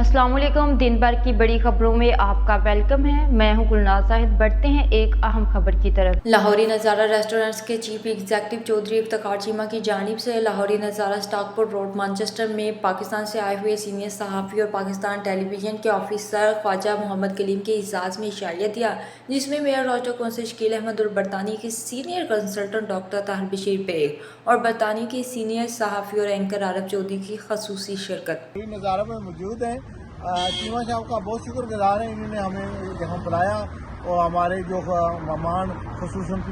अस्सलाम वालेकुम। दिन भर की बड़ी खबरों में आपका वेलकम है। मैं हूं गुलनाज साहिद। बढ़ते हैं एक अहम खबर की तरफ। लाहौरी नज़ारा रेस्टोरेंट्स के चीफ एग्जीक्यूटिव चौधरी इफ्तिखार चीमा की जानिब से लाहौरी नज़ारा स्टॉकपोर्ट रोड मैनचेस्टर में पाकिस्तान से आए हुए सीनियर सहाफ़ी और पाकिस्तान टेलीविजन के ऑफिसर ख्वाजा मोहम्मद कलीम के एजाज़ में इशारिया दिया, जिसमें मेयर रोस्टर कौंसिल शकील अहमद और बरतानिया के senior consultant doctor Tahir Bashir Baig और बरतानिया के सीनियर सहाफ़ी और एंकर आरब चौधरी की खसूसी शिरकत। नज़ारा में मौजूद हैं। चीमा साहब का बहुत शुक्रगुजार है, इन्होंने हमें यहाँ बुलाया और हमारे जो मेहमान खसूसन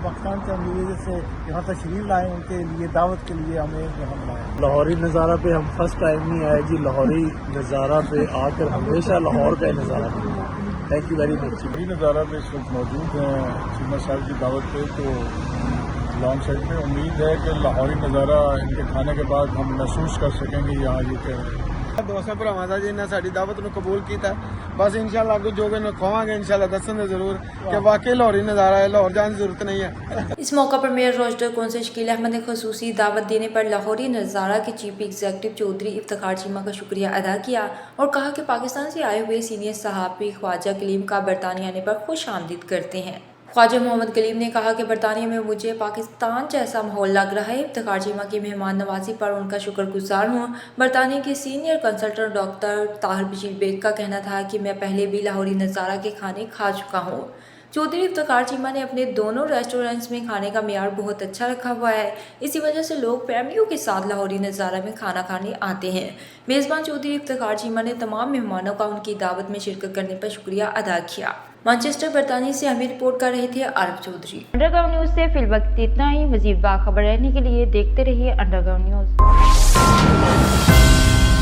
पाकिस्तान के अमीर से यहाँ तशरीफ लाए, उनके लिए दावत के लिए हमें यहाँ बुलाया। लाहौरी नज़ारा पे हम फर्स्ट टाइम नहीं आए जी, लाहौरी नज़ारा पे आकर हमेशा लाहौर का नज़ारा मिलेगा। Thank you very much. Lahori नज़ारा पे इस वक्त मौजूद हैं चीमा साहब की दावत पे, तो लॉन्ग साइड में उम्मीद है कि लाहौरी नज़ारा इनके खाने के बाद हम महसूस कर सकेंगे यहाँ ये कह दोस्तों भरावां जी ने साडी दावत नूं कबूल किया। बस इंशाअल्लाह अगे जो भी खवांगे इंशाअल्लाह दसेंगे जरूर कि वाकई लाहौरी नज़ारा है, लाहौर जाने की जरूरत नहीं है। इस मौका पर मेयर रोस्टर कौंसिल शकील अहमद ने खसूसी दावत देने पर लाहौरी नज़ारा के चीफ एग्जीक्यूटिव चौधरी इफ्तिखार चीमा का शुक्रिया अदा किया और कहा कि पाकिस्तान से आए हुए सीनियर सहाफ़ी ख्वाजा कलीम का बरतानिया आने पर खुश आमदीद करते हैं। ख्वाजा मोहम्मद कलीम ने कहा कि बरतानिया में मुझे पाकिस्तान जैसा माहौल लग रहा है। इफ्तिखार चीमा की मेहमान नवाजी पर उनका शुक्रगुजार हूँ। बरतानिया के senior consultant doctor Tahir Bashir Baig का कहना था कि मैं पहले भी लाहौरी नज़ारा के खाने खा चुका हूँ। चौधरी इफ्तिखार चीमा ने अपने दोनों रेस्टोरेंट्स में खाने का मेयार बहुत अच्छा रखा हुआ है, इसी वजह से लोग फैमिलियों के साथ लाहौरी नज़ारा में खाना खाने आते हैं। मेज़बान चौधरी इफ्तिखार चीमा ने तमाम मेहमानों का उनकी दावत में शिरकत करने पर शुक्रिया अदा किया। मैनचेस्टर बरतानिया से हमें रिपोर्ट कर रहे थे अरब चौधरी। अंडरग्राउंड न्यूज़ से फिल वक्त इतना ही। मज़ीद बाखबर रहने के लिए देखते रहिए अंडरग्राउंड न्यूज़।